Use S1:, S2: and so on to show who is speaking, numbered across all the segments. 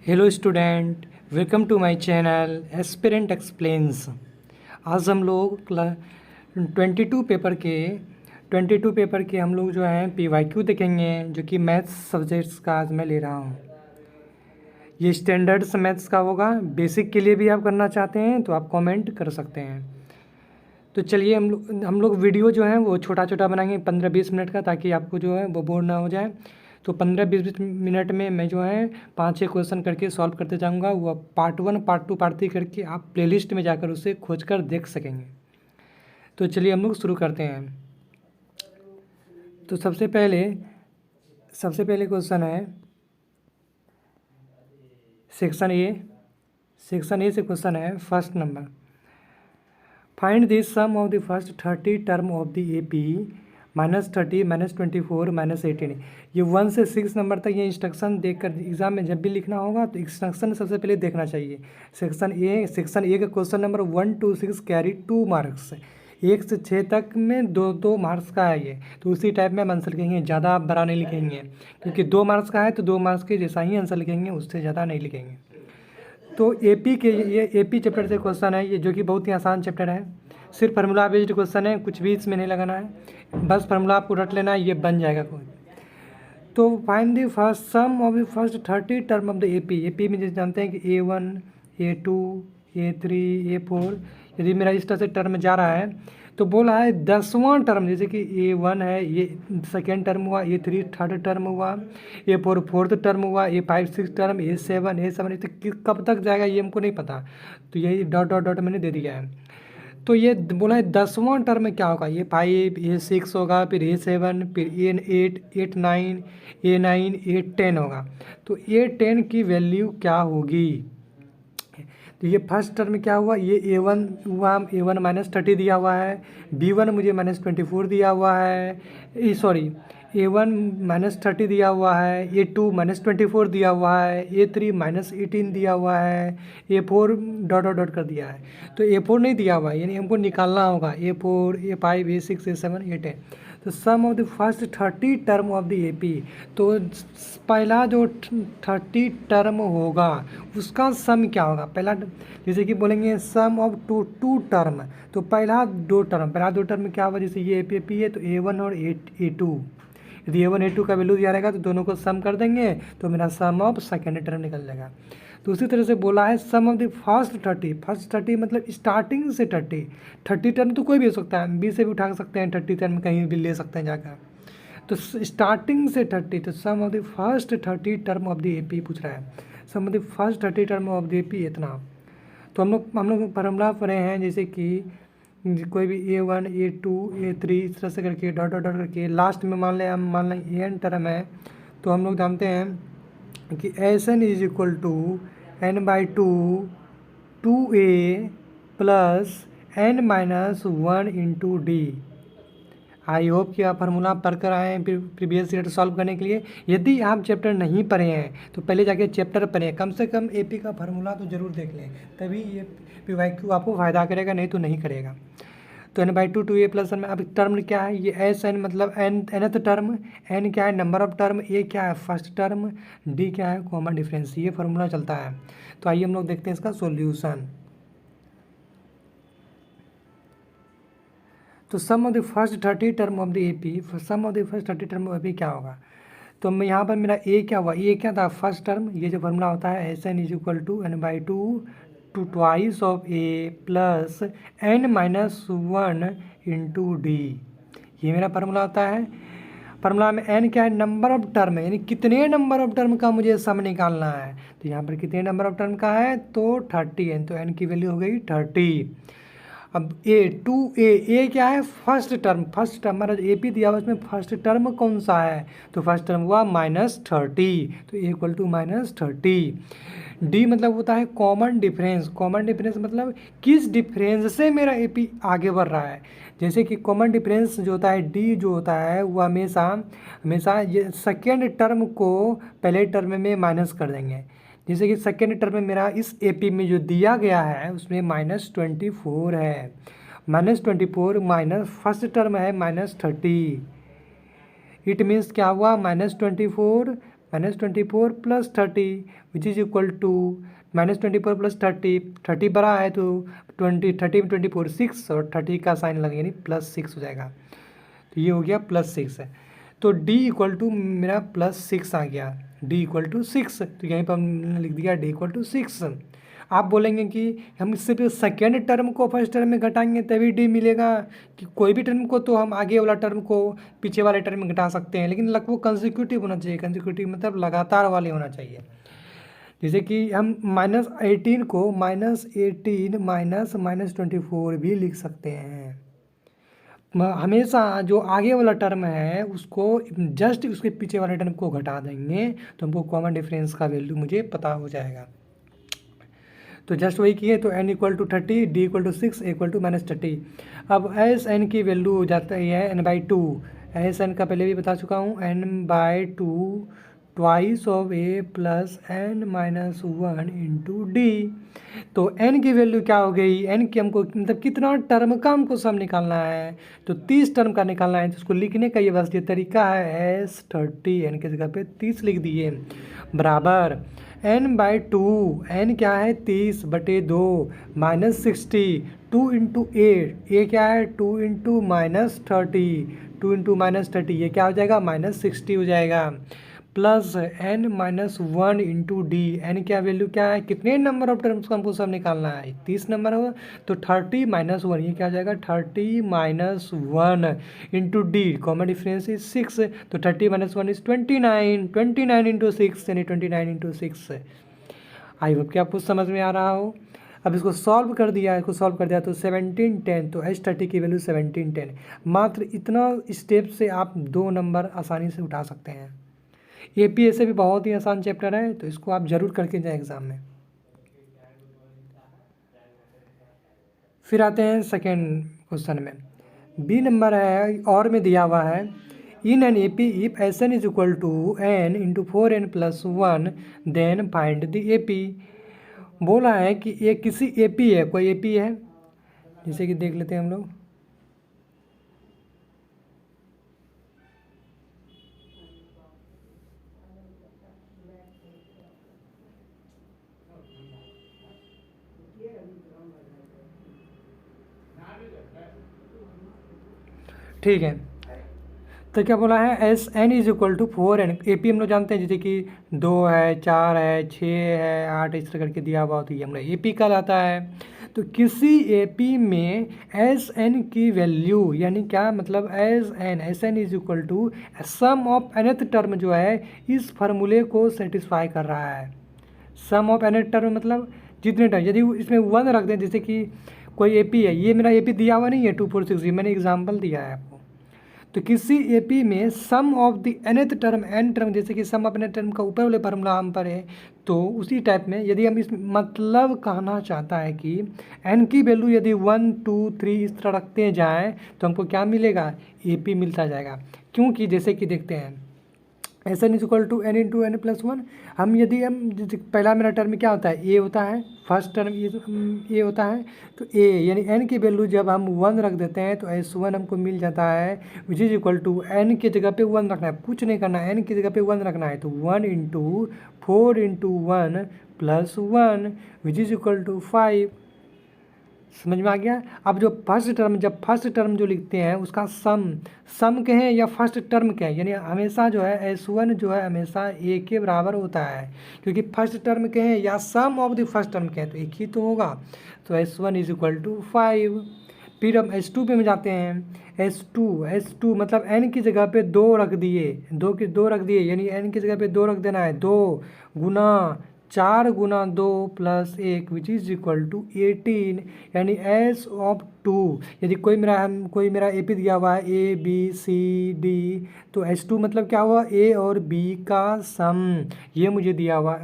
S1: Hello student, welcome to my channel aspirant explains. आज हम लोग 22 पेपर के हम लोग जो हैं PYQ देखेंगे, जो कि मैथ्स सब्जेक्ट्स का आज मैं ले रहा हूँ। ये स्टैंडर्ड्स मैथ्स का होगा। बेसिक के लिए भी आप करना चाहते हैं तो आप कमेंट कर सकते हैं। तो चलिए हम लोग वीडियो जो है वो छोटा छोटा बनाएंगे 15-20 मिनट का, ताकि आपको जो है वो बोर ना हो जाए। तो 15-20 मिनट में मैं जो है 5-6 क्वेश्चन करके सॉल्व करते जाऊंगा। वो पार्ट 1, पार्ट 2, पार्ट 3 करके आप प्लेलिस्ट में जाकर उसे खोज कर देख सकेंगे। तो चलिए हम लोग शुरू करते हैं। तो सबसे पहले क्वेश्चन है सेक्शन ए से क्वेश्चन है first number. Find the sum of the first 30 term of the AP -30, -24, -18। ये 1 से 6 नंबर तक ये इंस्ट्रक्शन देखकर एग्जाम में जब भी लिखना होगा तो इंस्ट्रक्शन सबसे पहले देखना चाहिए। सेक्शन ए का question number 1 to 6 carry 2 marks. 1 से 6 तक में 2-2 मार्क्स का है ये। तो उसी टाइप में हम आंसर लिखेंगे, ज़्यादा आप बड़ा नहीं लिखेंगे, क्योंकि 2 मार्क्स का है तो 2 मार्क्स के जैसा ही आंसर लिखेंगे, उससे ज़्यादा नहीं लिखेंगे। तो ये AP चैप्टर से क्वेश्चन है ये, जो कि बहुत ही आसान चैप्टर है। सिर्फ फार्मूला बेस्ड क्वेश्चन है, कुछ भी इसमें नहीं लगाना है, बस फार्मूला आपको रट लेना है, ये बन जाएगा कोई। तो find the first sum of the first 30 term of the AP में जैसे जानते हैं कि A1, A2, A3, A4। यदि मेरा इस तरह से टर्म जा रहा है तो बोला है 10वां टर्म, जैसे कि A1 है, ये सेकेंड टर्म हुआ, A3 थर्ड टर्म हुआ, A4 फोर्थ टर्म हुआ, A5 सिक्स टर्म, A7 ये कब तक जाएगा ये हमको नहीं पता। तो यही डॉट डॉट डॉट मैंने दे दिया है। तो ये बोला है 10वां टर्म में क्या होगा, A5, A6 होगा, फिर A7, फिर A8, A9, A9, A10 होगा। तो A10 की वैल्यू क्या होगी। तो ये फर्स्ट टर्म में क्या हुआ, ये A1 हुआ, A1 -30 दिया हुआ है, B1 मुझे -24 दिया हुआ है, सॉरी A1 -30 दिया हुआ है, A2 -24 दिया हुआ है, A3 -18 दिया हुआ है, A4 डॉट डॉट डॉट कर दिया है। तो A4 नहीं दिया हुआ है, यानी हमको निकालना होगा A4, A5, A6, A7, A10। तो sum of the first 30 term of the AP। तो पहला जो 30 टर्म होगा उसका सम क्या होगा। पहला जैसे कि बोलेंगे सम ऑफ टू टर्म, तो पहला दो टर्म क्या होगा। जैसे ये AP है तो A1 और A2। यदि A1 A2 का वैल्यू दिया रहेगा तो दोनों को सम कर देंगे, तो मेरा सम ऑफ सेकेंड टर्म निकल जाएगा। तो उसी तरह से बोला है सम ऑफ द फर्स्ट 30 मतलब स्टार्टिंग से 30 टर्म तो कोई भी हो सकता है, B से भी उठा सकते हैं, 30 टर्म कहीं भी ले सकते हैं जाकर। तो स्टार्टिंग से 30, तो sum of the first 30 term of the AP पूछ रहा है। Sum of the first 30 term of the AP इतना। तो हम लोग फार्मूला पढ़े हैं, जैसे कि कोई भी A1, A2, A3 इस तरह से करके डॉट डॉट डॉट करके लास्ट में मान लें N टर्म है। तो हम लोग जानते हैं कि Sn is equal to N/2 2A plus N-1 into D। I hope कि आप फार्मूला पढ़ कर आए हैं प्रीवियस ईयर सॉल्व करने के लिए। यदि आप चैप्टर नहीं पढ़े हैं तो पहले जाके चैप्टर पढ़ें, कम से कम AP का फार्मूला तो ज़रूर देख लें, तभी ये PYQ आपको फ़ायदा करेगा, नहीं तो नहीं करेगा। तो N/2 2A प्लस N में अब टर्म क्या है, ये Sn मतलब nth टर्म, N क्या है नंबर ऑफ टर्म, A क्या है फर्स्ट टर्म, D क्या है कॉमन डिफरेंस, ये फार्मूला चलता है। तो आइए हम लोग देखते हैं इसका सोल्यूशन। तो sum of the first 30 term of the AP, sum of the first 30 term of AP क्या होगा। तो मैं यहाँ पर मेरा A क्या हुआ, A क्या था फर्स्ट टर्म, ये जो फार्मूला होता है Sn is equal to N/2 two twice of A plus N-1 into D। ये मेरा फार्मूला होता है। फार्मूला में N क्या है नंबर ऑफ टर्म है, यानी कितने नंबर ऑफ टर्म का मुझे सम निकालना है। तो यहाँ पर कितने नंबर ऑफ टर्म का है, तो 30 है, तो N की वैल्यू हो गई 30। अब A क्या है फर्स्ट टर्म हमारा जो AP दिया हुआ उसमें फर्स्ट टर्म कौन सा है, तो फर्स्ट टर्म हुआ -30, तो A इक्वल टू -30। D मतलब होता है कॉमन डिफरेंस मतलब किस डिफरेंस से मेरा AP आगे बढ़ रहा है। जैसे कि कॉमन डिफरेंस जो होता है D जो होता है वो हमेशा ये सेकेंड टर्म को पहले टर्म में माइनस कर देंगे। जैसे कि सेकेंड टर्म में मेरा इस AP में जो दिया गया है उसमें -24 है, -24 माइनस फर्स्ट टर्म है -30। इट मीन्स क्या हुआ, -24 -24 + 30 विच इज़ इक्वल टू -24 + 30, 30 बड़ा है तो 30 में 24 6 और 30 का साइन लगे यानी +6 हो जाएगा। तो ये हो गया +6 है। तो D इक्वल टू मेरा +6 आ गया, D इक्वल टू 6। तो यहीं पर हमने लिख दिया D इक्वल टू 6। आप बोलेंगे कि हम सिर्फ सेकेंड टर्म को फर्स्ट टर्म में घटाएंगे तभी D मिलेगा, कि कोई भी टर्म को तो हम आगे वाला टर्म को पीछे वाले टर्म में घटा सकते हैं, लेकिन वो कंसेक्यूटिव होना चाहिए। कंसेक्यूटिव मतलब लगातार वाले होना चाहिए। जैसे कि हम -18 को -18 -24 भी लिख सकते हैं। हमेशा जो आगे वाला टर्म है उसको जस्ट उसके पीछे वाले टर्म को घटा देंगे तो हमको कॉमन डिफरेंस का वैल्यू मुझे पता हो जाएगा। तो जस्ट वही किए, तो n equal to 30, D equal to 6, A equal to -30। अब एस एन की वैल्यू हो जाता है n/2। एस एन का पहले भी बता चुका हूँ, n/2 twice of A plus n-1 into D. तो n की वैल्यू क्या हो गई, n की हमको मतलब कितना टर्म का हमको सम निकालना है, तो 30 टर्म का निकालना है। तो उसको लिखने का ये बस ये तरीका है, S30 n की जगह पे 30 लिख दिए, बराबर n/2, n क्या है 30/2 -60, 2 × 8, ये क्या है 2 × -30, 2 × -30 ये क्या हो जाएगा -60 हो जाएगा, plus n-1 into D. N क्या वैल्यू क्या है, कितने नंबर ऑफ टर्म्स का हमको सब निकालना है, 30 नंबर हो, तो 30 - 1 ये क्या हो जाएगा 30 - 1 into D, common difference is 6, तो 30 - 1 इज 29, 29 इंटू 6 यानी 29 इंटू 6। आई होप कि आपको समझ में आ रहा हो। अब इसको सॉल्व कर दिया, इसको सॉल्व कर दिया तो 1710, तो S30 की वैल्यू 1710। मात्र इतना स्टेप से आप 2 नंबर आसानी से उठा सकते हैं। APSA भी बहुत ही आसान चैप्टर है, तो इसको आप जरूर करके जाएं एग्जाम में। फिर आते हैं सेकेंड क्वेश्चन में, बी नंबर है और में दिया हुआ है, in an AP if SN is equal to n into 4n + 1 then find the AP। बोला है कि ये किसी AP है, कोई AP है, जैसे कि देख लेते हैं हम लोग। ठीक है, तो क्या बोला है SN is equal to 4n। AP हम लोग जानते हैं, जैसे कि 2 है, 4 है, 6 है, 8 इस तरह करके दिया हुआ होती है, हम लोग AP का लाता है। तो किसी AP में SN की वैल्यू यानी क्या मतलब SN is equal to sum of nth term जो है इस फार्मूले को सेटिस्फाई कर रहा है। सम ऑफ nth टर्म मतलब जितने टर्म, यदि इसमें 1 रख दें, जैसे कि कोई AP है, ये मेरा AP दिया हुआ नहीं है 2 4 6, ये मैंने एग्जाम्पल दिया है आपको। तो किसी AP में sum of the nth term, n term, जैसे कि सम ऑफ nth टर्म का ऊपर वाले फार्मूला हम पर है, तो उसी टाइप में यदि हम इस मतलब कहना चाहता है कि n की वैल्यू यदि 1 2 3 इस तरह रखते जाएँ तो हमको क्या मिलेगा, AP मिलता जाएगा। क्योंकि जैसे कि देखते हैं SN is equal to n into n + 1। हम यदि हम पहला मेरा टर्म क्या होता है, A होता है, फर्स्ट टर्म A होता है, तो A यानी n की वैल्यू जब हम 1 रख देते हैं तो S1 हमको मिल जाता है, which is equal to n की जगह पे 1 रखना है, कुछ नहीं करना है, n की जगह पे 1 रखना है, तो 1 × 4 × 1 + 1 विच इज इक्वल टू 5। समझ में आ गया। अब जो फर्स्ट टर्म जो लिखते हैं उसका सम कहें या फर्स्ट टर्म कहें, यानी हमेशा जो है S1 जो है हमेशा A के बराबर होता है, क्योंकि फर्स्ट टर्म कहें या सम ऑफ द फर्स्ट टर्म कहें तो एक ही तो होगा। तो S1 इज इक्वल टू 5। फिर हम S2 पे में जाते हैं। S2 मतलब n की जगह पे 2 रख दिए, 2 रख दिए, यानी n की जगह पे 2 रख देना है, 2 गुना 4 × 2 + 1 विच इज इक्वल टू 18, यानी S2 यदि कोई मेरा AP दिया हुआ है ABCD, तो S2 मतलब क्या हुआ, A और B का सम, ये मुझे दिया हुआ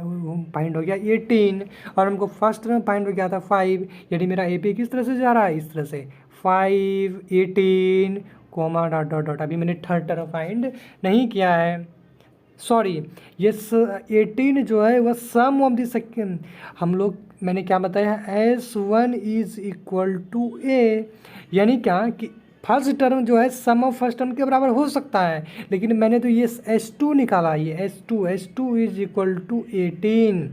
S1: फाइंड हो गया 18, और हमको फर्स्ट टर्म फाइंड हो गया था 5, यानी मेरा AP किस तरह से जा रहा है, इस तरह से 5 18 कोमा डॉट डॉट डॉट। अभी मैंने थर्ड टर्म फाइंड नहीं किया है, सॉरी, ये 18 जो है वह सम ऑफ द सेकेंड, हम लोग मैंने क्या बताया, S1 is equal to A, यानी क्या कि फर्स्ट टर्म जो है सम ऑफ फर्स्ट टर्म के बराबर हो सकता है, लेकिन मैंने तो ये S2 निकाला, ये S2 इज इक्वल टू 18।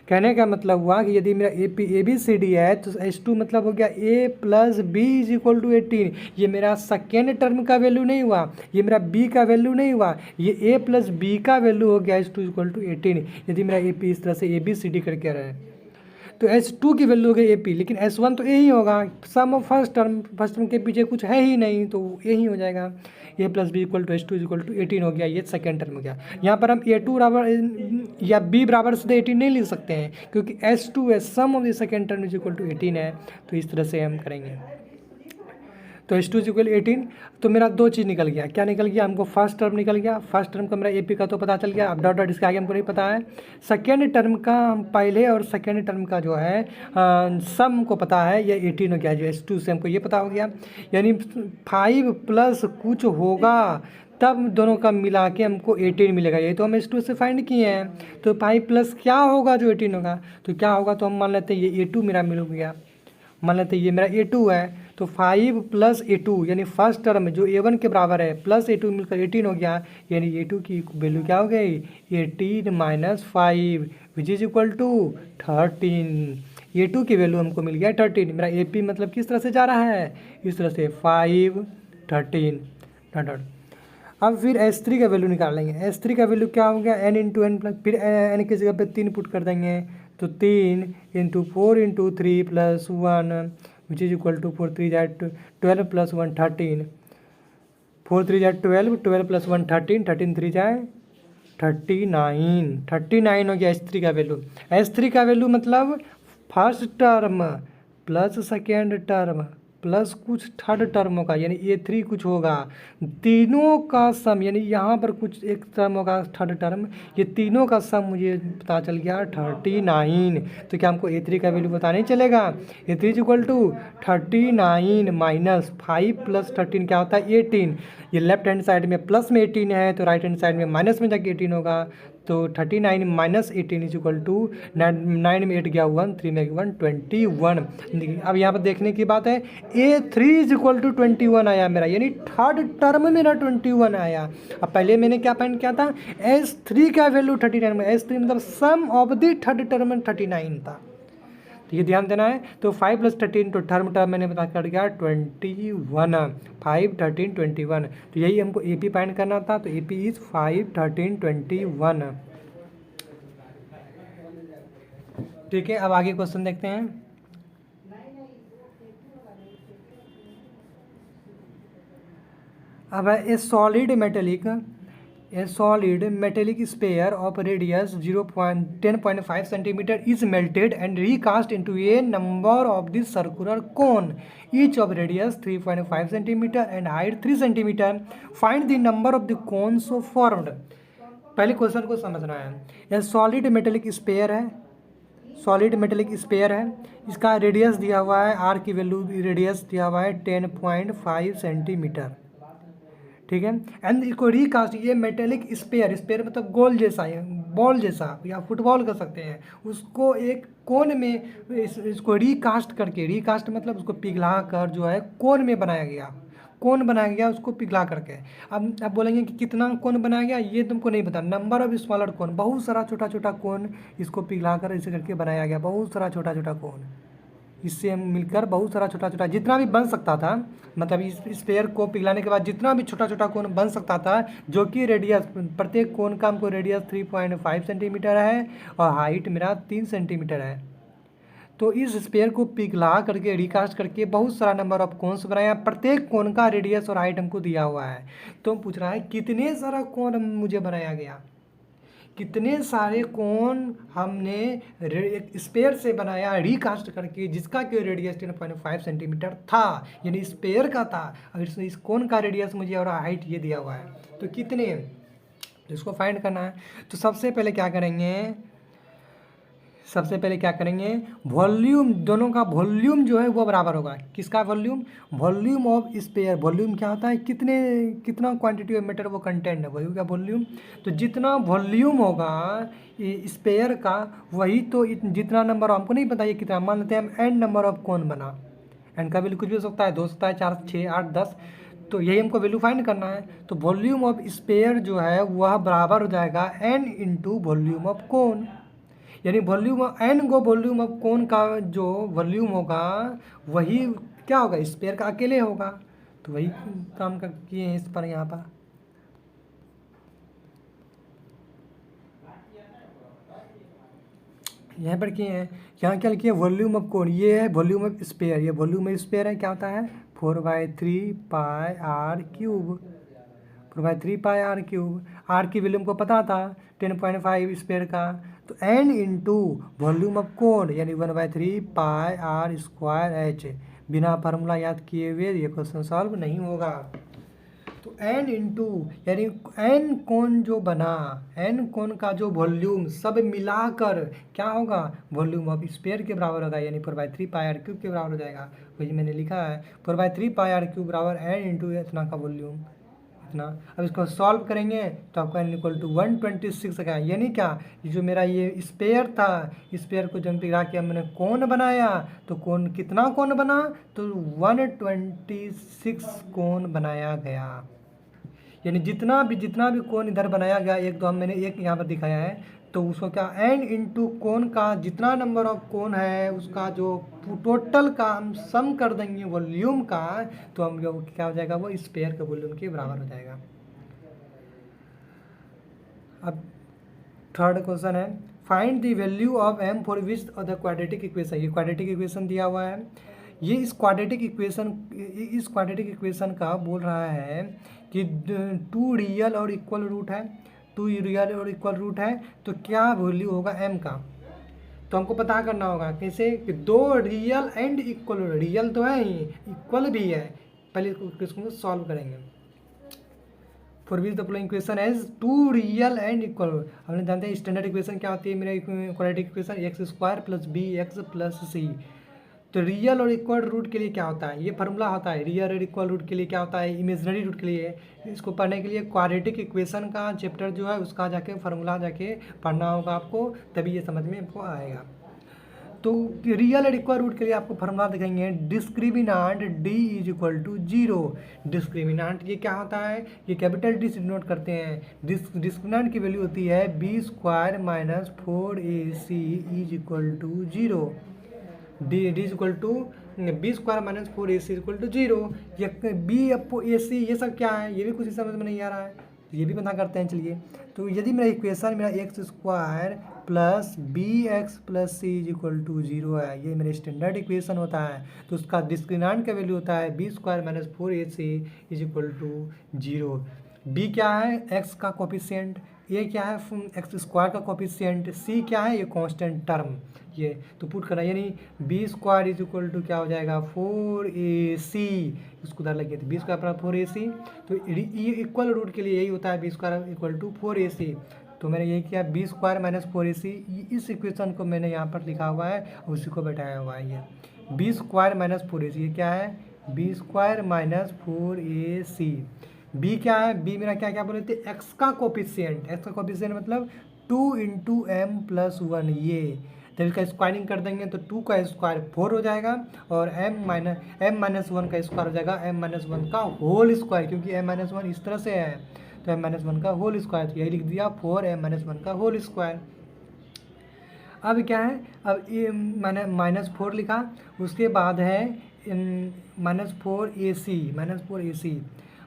S1: कहने का मतलब हुआ कि यदि मेरा ए बी सी डी है तो S2 मतलब हो गया A plus B is equal to 18। ये मेरा सेकेंड टर्म का वैल्यू नहीं हुआ, ये मेरा B का वैल्यू नहीं हुआ, ये A प्लस बी का वैल्यू हो गया S2 इक्वल टू 18। यदि मेरा AP इस तरह से ABCD करके रहे तो S2 की वैल्यू हो गई AP, लेकिन S1 तो A ही होगा, सम ऑफ फर्स्ट टर्म के पीछे कुछ है ही नहीं तो A ही हो जाएगा। A plus B equal to S2 equal to 18 हो गया, ये सेकेंड टर्म हो गया। यहाँ पर हम A2 बराबर या B बराबर से 18 नहीं लिख सकते हैं, क्योंकि S2 है, sum of the second term is equal to 18 है, तो इस तरह से हम करेंगे। तो S2 इज इक्वल 18, तो मेरा दो चीज़ निकल गया। क्या निकल गया? हमको फर्स्ट टर्म निकल गया, फर्स्ट टर्म का मेरा AP का तो पता चल गया, अब डॉट डॉट इसके आगे हमको नहीं पता है। सेकेंड टर्म का हम पहले और सेकेंड टर्म का जो है सम को पता है, ये 18 हो गया, जो S2 से हमको ये पता हो गया। यानी 5 प्लस कुछ होगा तब दोनों का मिला के हमको 18 मिलेगा, ये तो हम S2 से फाइंड किए हैं। तो 5 प्लस क्या होगा जो 18 होगा, तो क्या होगा, तो हम मान लेते हैं ये A2 मेरा मिल गया, मान लेते हैं ये मेरा A2 है, तो 5 प्लस A2 यानी फर्स्ट टर्म जो A1 के बराबर है प्लस A2 मिलकर 18 हो गया, यानी A2 की वैल्यू क्या हो गई, 18 minus 5 which is equal to 13। A2 की वैल्यू हमको मिल गया 13। मेरा AP मतलब किस तरह से जा रहा है, इस तरह से 5 13 डॉट डॉट। अब फिर S3 का वैल्यू निकाल लेंगे। S3 का वैल्यू क्या हो गया, n इंटू एन प्लस, फिर n की जगह पे 3 पुट कर देंगे, तो 3 into 4 into 3 plus 1 which is equal to 4 3 जा 12 प्लस 1 13, 4 3 जा 12, 12 प्लस 1 13, 13 3 जाए 39 हो गया S3 का वैल्यू। S3 का वैल्यू मतलब first term plus second term plus कुछ थर्ड टर्म होगा, यानी A3 कुछ होगा, तीनों का सम, यानी यहाँ पर कुछ एक टर्म होगा थर्ड टर्म, ये तीनों का सम मुझे पता चल गया 39। तो क्या हमको A3 का वैल्यू पता नहीं चलेगा, A3 is equal to 39 minus 5 plus 13 क्या होता है 18। ये लेफ्ट हैंड साइड में प्लस में 18 है, तो राइट हैंड साइड में माइनस में जाके 18 होगा, तो 39 माइनस 18 इज इक्वल टू 9 में 8 गया 1, 3 में 1 21। अब यहाँ पर देखने की बात है, A3 इज इक्वल टू 21 आया मेरा, यानी थर्ड टर्म मेरा 21 आया। अब पहले मैंने क्या फाइंड किया था, S3 का वैल्यू 39 में, S3 मतलब सम ऑफ द थर्ड टर्म 39 था, तो ये ध्यान देना है। तो 5 प्लस 13 तो टर्म मैंने बता कर गया 21, 5 13 21, तो यही हमको AP फाइंड करना था, तो AP इज 5 13 21। ठीक है, अब आगे क्वेश्चन देखते हैं। अब ए solid metallic sphere of radius 10.5 centimeter is melted and recast into a number of the circular cone, each of radius 3.5 centimeter and height 3 centimeter. Find the number of the cones so formed. पहले question को समझना है। यह solid metallic spare है, इसका radius दिया हुआ है, R की वैल्यू रेडियस दिया हुआ है 10.5 सेंटीमीटर, ठीक है। एंड इसको रिकास्ट, ये मेटेलिक स्पेयर मतलब गोल जैसा है, बॉल जैसा या फुटबॉल कर सकते हैं, उसको एक कोन में इसको रिकास्ट मतलब उसको पिघला कर जो है कोन बनाया गया, उसको पिघला करके। अब बोलेंगे कि कितना कोन बनाया गया, ये तुमको नहीं पता। नंबर ऑफ स्मॉलर कोन, बहुत सारा छोटा छोटा कोन इसको पिघला कर ऐसे करके बनाया गया, बहुत सारा छोटा छोटा कोन, इससे हम मिलकर बहुत सारा छोटा छोटा जितना भी बन सकता था, मतलब इस स्पेयर को पिघलाने के बाद जितना भी छोटा छोटा कोन बन सकता था, जो कि रेडियस, प्रत्येक कोन का हमको रेडियस 3.5 सेंटीमीटर है और हाइट मेरा 3 सेंटीमीटर है। तो इस स्पेयर को पिघला करके रिकास्ट करके बहुत सारा नंबर ऑफ कोन्स बनाया, प्रत्येक कोन का रेडियस और हाइट हमको दिया हुआ है। तो हम पूछ रहा है कितने सारा कोन मुझे बनाया गया, कितने सारे कोन हमने एक स्पेयर से बनाया रिकास्ट करके, जिसका कि रेडियस 10.5 सेंटीमीटर था, यानी स्पेयर का था। अगर इस कोन का रेडियस मुझे और हाइट ये दिया हुआ है, तो कितने, तो इसको फाइंड करना है। तो सबसे पहले क्या करेंगे, वॉल्यूम, दोनों का वॉल्यूम जो है वो बराबर होगा। किसका वॉल्यूम ऑफ स्पेयर, वॉल्यूम क्या होता है, कितना क्वांटिटी ऑफ मैटर वो कंटेंट है, वही होगा वॉल्यूम। तो जितना वॉल्यूम होगा स्पेयर का, वही तो जितना नंबर, हमको नहीं पता ये कितना, मान लेते हैं हम n नंबर ऑफ कोन बना, एन का वैल्यू कुछ भी हो सकता है, 2 हो सकता है, 4, 6, 8, 10। तो यही हमको वैल्यू फाइंड करना है। तो वॉल्यूम ऑफ स्फीयर जो है वह बराबर हो जाएगा N into volume of cone, यानी वॉल्यूम एन को वॉल्यूम ऑफ कोन का जो वॉल्यूम होगा वही क्या होगा, स्फीयर का अकेले होगा। तो वही काम का किए हैं इस पर यहाँ पर। यहाँ पर किए हैं, यहाँ क्या लिखिए वॉल्यूम ऑफ कोन, ये है वॉल्यूम ऑफ स्फीयर, ये वॉल्यूम ऑफ स्फीयर है, क्या होता है 4/3 pi r cube, 4/3 pi r cube. R की वैल्यू को पता था 10.5 स्क्वायर का। तो n into volume of cone यानी 1/3 पाई आर स्क्वायर एच। बिना फार्मूला याद किए हुए ये क्वेश्चन सॉल्व नहीं होगा। तो एन इंटू यानी एन कोन जो बना, एन कोन का जो वॉल्यूम सब मिलाकर क्या होगा, वॉल्यूम ऑफ स्फीयर के बराबर होगा, यानी 4/3 पाई आर क्यूब के बराबर हो जाएगा। वही मैंने लिखा है 4/3 पाई आर क्यूब बराबर एन इंटू इतना का वॉल्यूम इतना। अब इसको सॉल्व करेंगे तो आपका n इक्वल टू 126 का, यानी क्या, ये जो मेरा ये स्पेयर था, स्पेयर को जब गिरा के मैंने कोन बनाया तो कोन कितना कोन बना, तो 126 कोन बनाया गया। यानी जितना भी कोन इधर बनाया गया, एक दो मैंने एक यहाँ पर दिखाया है, तो उसको क्या n इंटू कोन का जितना नंबर ऑफ कोन है उसका जो टोटल का हम सम कर देंगे वॉल्यूम का, तो हम क्या हो जाएगा, वो स्पेयर के वॉल्यूम के बराबर हो जाएगा। अब थर्ड क्वेश्चन है find the value of m for which of the quadratic equation. ये क्वाड्रेटिक इक्वेशन दिया हुआ है, ये इस क्वाड्रेटिक इक्वेशन का बोल रहा है कि 2 रियल और इक्वल रूट है, 2 रियल और इक्वल रूट है, तो क्या वैल्यू होगा m का। तो हमको पता करना होगा कैसे कि 2 रियल एंड इक्वल, रियल तो है ही, इक्वल भी है। पहले इसको सॉल्व करेंगे। For which the following equation has 2 real and equal. हमने जानते हैं स्टैंडर्ड इक्वेशन क्या होती है, मेरा quadratic equation x² + bx + c। तो रियल और इक्वल रूट के लिए क्या होता है, ये फार्मूला होता है। रियल और इक्वल रूट के लिए क्या होता है, इमेजनरी रूट के लिए। इसको पढ़ने के लिए क्वाड्रेटिक इक्वेशन का चैप्टर जो है उसका जाके फार्मूला जाके पढ़ना होगा आपको, तभी ये समझ में आपको आएगा। तो रियल और इक्वल रूट के लिए आपको फार्मूला दिखाएंगे, डिस्क्रिमिनांट d = 0। डिस्क्रिमिनांट ये क्या होता है, ये कैपिटल डी से डिनोट करते हैं। डिस्क्रिमिनांट की वैल्यू होती है b² - 4ac = 0। d = b² - 4ac = 0। ये b ac ये सब क्या है, ये भी कुछ समझ में नहीं आ रहा है, तो ये भी पता करते हैं चलिए। तो यदि मेरा इक्वेशन मेरा x² + bx + c = 0 है, ये मेरे स्टैंडर्ड इक्वेशन होता है, तो उसका डिस्क्रिमिनांट का वैल्यू होता है b² - 4ac = 0। b क्या है, x का कोफिशिएंट, a क्या है x² का कोफिशिएंट, c क्या है, ये कांस्टेंट टर्म। ये तो पुट करना, यानी b² = क्या हो जाएगा 4ac, इसको उधर लगे थे b² = 4ac। तो इक्वल रूट के लिए यही होता है b² = 4ac। तो मैंने यही किया b² - 4ac, इस इक्वेशन को मैंने यहाँ पर लिखा हुआ है, उसी को बैठाया हुआ है। ये b² - 4ac, ये क्या है b² - 4ac। b क्या है, b मेरा क्या क्या बोले थे, x का कोफिशिएंट, x का कोफिशिएंट मतलब 2 × m + 1। ये जब इसका स्क्वायरिंग कर देंगे तो 2 का स्क्वायर 4 हो जाएगा, और m - 1 का स्क्वायर हो जाएगा m - 1 का होल स्क्वायर, क्योंकि m - 1 इस तरह से है, तो m - 1 का होल स्क्वायर, तो यही लिख दिया 4m - 1 का होल स्क्वायर। अब क्या है, अब ये मैंने -4 लिखा, उसके बाद है -4ac,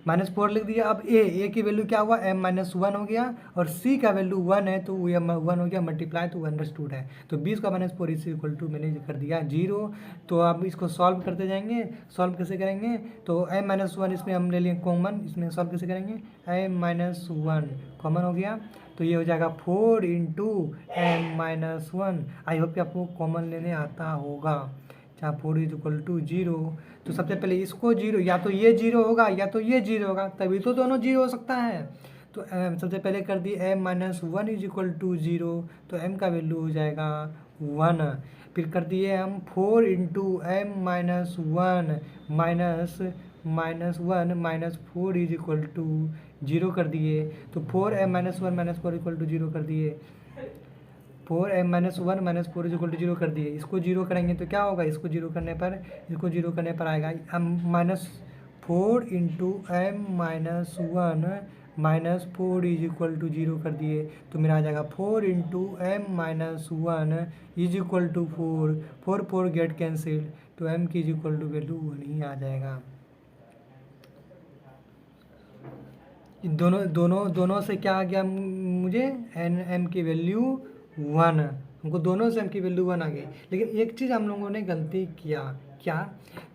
S1: -4 लिख दिया। अब a की वैल्यू क्या हुआ, m - 1 हो गया, और c का वैल्यू 1 है, तो ये 1 हो गया मल्टीप्लाई, तो अंडरस्टूड है। तो b² - 4ac = मैंने कर दिया 0। तो अब इसको सॉल्व करते जाएंगे। सॉल्व कैसे करेंगे, तो m - 1 इसमें हम ले लेंगे कॉमन, इसमें सॉल्व कैसे करेंगे, m - 1 कॉमन हो गया, तो ये हो जाएगा 4 × m - 1। आई होप कि आपको कॉमन लेने आता होगा। जहाँ 4 = 0, तो सबसे पहले इसको 0, या तो ये 0 होगा या तो ये 0 होगा, तभी तो दोनों 0 हो सकता है। तो सबसे पहले कर दी m - 1 = 0, तो m का वैल्यू हो जाएगा 1। फिर कर दिए हम 4 × m - 1 -4 = 0 कर दिए, तो 4m - 1 - 4 = 0 कर दिए। Four M minus one minus four equal to zero कर दिए। इसको जीरो करेंगे तो क्या होगा, इसको जीरो करने पर आएगा minus four into M minus one minus four is equal to zero कर दिए तो मेरा आ जाएगा four into M minus one is equal to four, four four get cancel तो एम की is equal to value one ही आ जाएगा। दोनों से क्या आ गया मुझे, एन एम की वैल्यू वन, हमको दोनों से एम की वैल्यू वन आ गई। लेकिन एक चीज़ हम लोगों ने गलती किया, क्या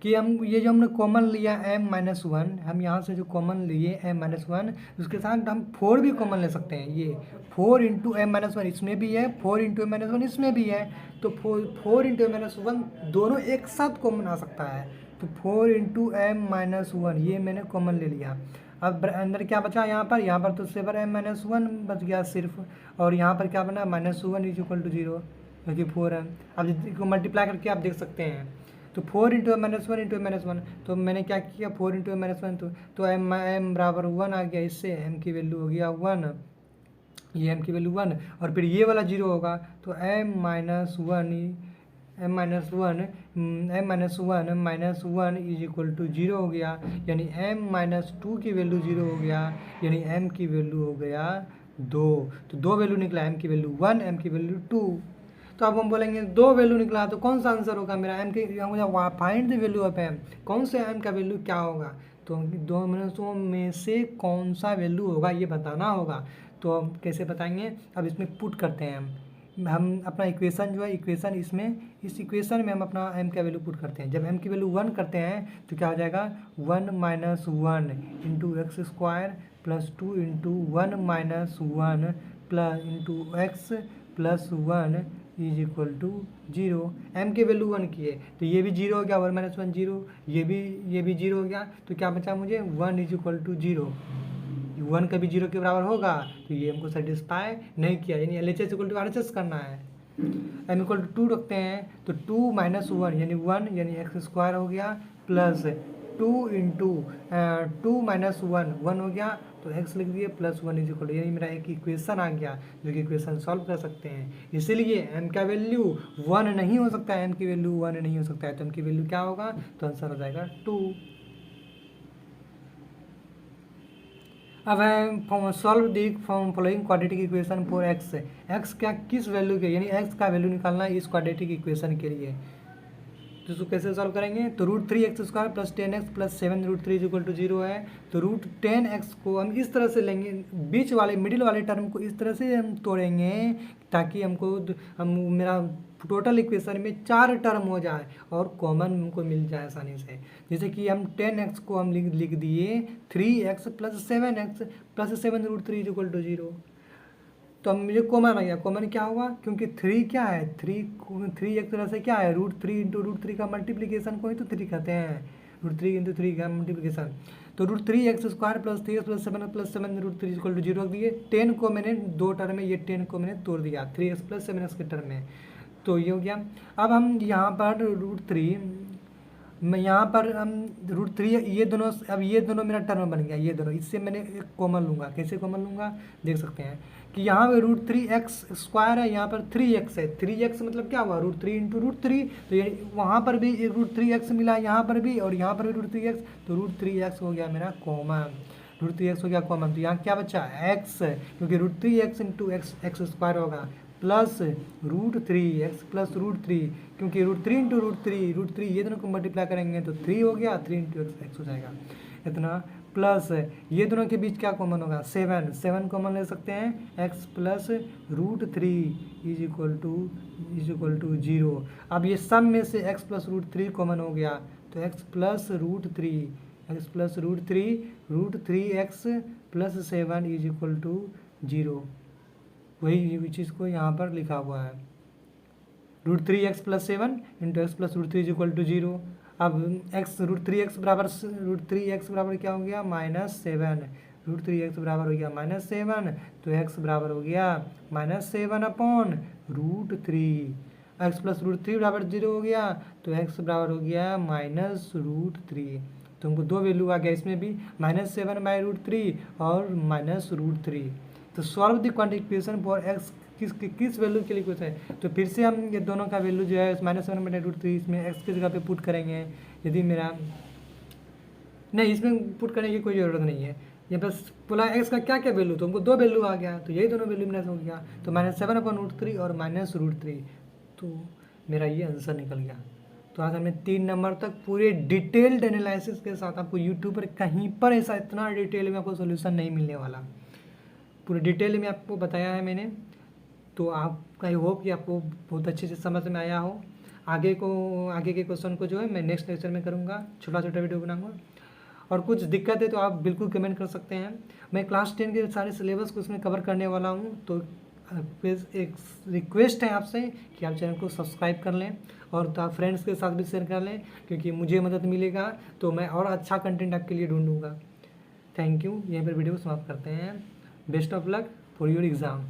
S1: कि हम ये जो हमने कॉमन लिया एम माइनस वन, हम यहाँ से जो कॉमन लिए एम माइनस वन उसके साथ हम फोर भी कॉमन ले सकते हैं। ये four into M minus one इसमें भी है, four into M minus one इसमें भी है, तो four into M minus one दोनों एक साथ कॉमन आ सकता है। तो four into M minus one ये मैंने कॉमन ले लिया। अब अंदर क्या बचा, यहाँ पर तो सेवर एम माइनस वन बच गया सिर्फ, और यहाँ पर क्या बना minus one is equal to zero क्योंकि फोर है। अब इसको मल्टीप्लाई करके आप देख सकते हैं तो four into M minus one into M minus one, तो मैंने क्या किया four into M minus one तो एम बराबर वन आ गया, इससे एम की वैल्यू हो गया वन, ये एम की वैल्यू वन, और फिर ये वाला जीरो होगा तो M minus one minus one is equal to zero हो गया, यानी एम माइनस टू की वैल्यू जीरो हो गया, यानी एम की वैल्यू हो गया दो। तो दो वैल्यू निकला, एम की वैल्यू वन, एम की वैल्यू टू। तो अब हम बोलेंगे दो वैल्यू निकला तो कौन सा आंसर होगा मेरा, एम की find the value of M, कौन से एम का वैल्यू क्या होगा, तो दो में से कौन सा वैल्यू होगा ये बताना होगा। तो हम कैसे बताएंगे, अब इसमें पुट करते हैं हम अपना इक्वेशन जो है, इक्वेशन इस इक्वेशन में हम अपना एम का वैल्यू पुट करते हैं। जब एम की वैल्यू वन करते हैं तो क्या हो जाएगा, one minus one into x square plus two into one minus one plus into X plus one is equal to zero. M की वैल्यू वन की है तो ये भी जीरो हो गया, वन माइनस वन जीरो, ये भी जीरो हो गया, तो क्या बचा मुझे, one is equal to zero. One कभी जीरो के बराबर होगा तो ये हमको सेटिस्फाई नहीं किया, यानी L H S equal to R H S करना है। एम इक्वल टू टू रखते हैं तो टू माइनस वन यानी एक्स स्क्वायर हो गया plus two into two minus one हो गया तो एक्स लिख दिए प्लस वन इज इक्वल, यानी मेरा एक इक्वेशन आ गया जो कि इक्वेशन सॉल्व कर सकते हैं। इसीलिए एम का वैल्यू वन नहीं हो सकता है, एम की वैल्यू वन नहीं हो सकता है, तो एम की वैल्यू क्या होगा, तो आंसर हो जाएगा टू। अब है solve the following quadratic equation for x, x क्या किस वैल्यू के, यानी एक्स का वैल्यू निकालना है इस क्वाड्रेटिक इक्वेशन के लिए। तो इसको कैसे सॉल्व करेंगे, तो root three X square plus ten X plus seven root three is equal to zero है, तो रूट टेन एक्स को हम इस तरह से लेंगे, बीच वाले मिडिल वाले टर्म को इस तरह से हम तोड़ेंगे ताकि हम मेरा टोटल इक्वेशन में चार टर्म हो जाए और कॉमन हमको मिल जाए आसानी से। जैसे कि हम टेन एक्स को हम लिख दिए three x plus seven root three is equal to zero, तो हम मुझे कॉमन आ गया। कॉमन क्या हुआ, क्योंकि थ्री क्या है, थ्री एक तरह से क्या है, root three into root three का मल्टीप्लीकेशन को ही तो थ्री कहते हैं, रूट थ्री इंटू थ्री का मल्टीप्लीकेशन। तो root three X square plus three x plus seven root three equal to zero रख दिए। टेन को मैंने दो टर्म में, ये टेन को मैंने तोड़ दिया three x plus seven x के टर्म में, तो ये हो गया। अब हम यहाँ पर रूट थ्री मैं यहाँ पर हम रूट थ्री ये दोनों, अब ये दोनों मेरा टर्म बन गया, ये दोनों, इससे मैंने एक कॉमन लूँगा। कैसे कॉमन लूँगा देख सकते हैं कि यहाँ पे रूट थ्री एक्स स्क्वायर है, यहाँ पर थ्री एक्स है, थ्री एक्स मतलब क्या हुआ, root three into root three, तो ये वहाँ पर भी एक रूट थ्री एक्स मिला, यहाँ पर भी, और यहाँ पर भी रूट थ्री एक्स, तो रूट थ्री एक्स हो गया मेरा कॉमन, रूट थ्री एक्स हो गया कॉमन। तो यहाँ क्या बचा एक्स, क्योंकि root three x into x square होगा plus root three x plus root three, क्योंकि root three into root three ये दोनों को मल्टीप्लाई करेंगे तो थ्री हो गया, थ्री इंटू एक्स हो जाएगा इतना, प्लस ये दोनों के बीच क्या कॉमन होगा, सेवन कॉमन ले सकते हैं, X plus root three is equal to zero. अब ये सब में से X plus root three common हो गया तो X plus root three x plus seven is equal to zero. वही चीज़ को यहाँ पर लिखा हुआ है, root three x plus seven into X plus root three is equal to zero. अब एक्स रूट थ्री एक्स बराबर क्या हो गया, minus seven, root three X बराबर हो गया माइनस सेवन, तो एक्स बराबर हो गया minus seven upon root three, x plus root three बराबर जीरो हो गया तो एक्स बराबर हो गया माइनस रूट थ्री। तो हमको दो वैल्यू आ गया इसमें भी, minus seven by root three और माइनस रूट थ्री। तो solve the quadratic equation for X किस वैल्यू के लिए क्वेश्चन है। तो फिर से हम ये दोनों का वैल्यू जो है -1/√3 इसमें एक्स की जगह पे पुट करेंगे। यदि मेरा नहीं, इसमें पुट करने की कोई ज़रूरत नहीं है, ये बस बोला एक्स का क्या क्या वैल्यू, तो हमको 2 वैल्यू आ गया, तो यही दोनों वैल्यू मेरा हो गया। तो -7/√3 और -√3, तो मेरा ये आंसर निकल गया। तो आज हमने 3 नंबर तक पूरे डिटेल्ड एनालिसिस के साथ, आपको यूट्यूब पर कहीं पर ऐसा इतना डिटेल में आपको सोल्यूशन नहीं मिलने वाला, पूरे डिटेल में आपको बताया है मैंने। तो आप आई होप कि आपको बहुत अच्छे से समझ में आया हो। आगे के क्वेश्चन को जो है मैं नेक्स्ट लेक्चर में करूँगा, छोटा छोटा वीडियो बनाऊँगा। और कुछ दिक्कत है तो आप बिल्कुल कमेंट कर सकते हैं। मैं क्लास 10 के सारे सिलेबस को उसमें कवर करने वाला हूँ। तो फिर एक रिक्वेस्ट है आपसे कि आप चैनल को सब्सक्राइब कर लें और तो आप फ्रेंड्स के साथ भी शेयर कर लें, क्योंकि मुझे मदद मिलेगा तो मैं और अच्छा कंटेंट आपके लिए ढूंढूंगा। Thank you. यहीं पर वीडियो को समाप्त करते हैं। Best of luck for your exam.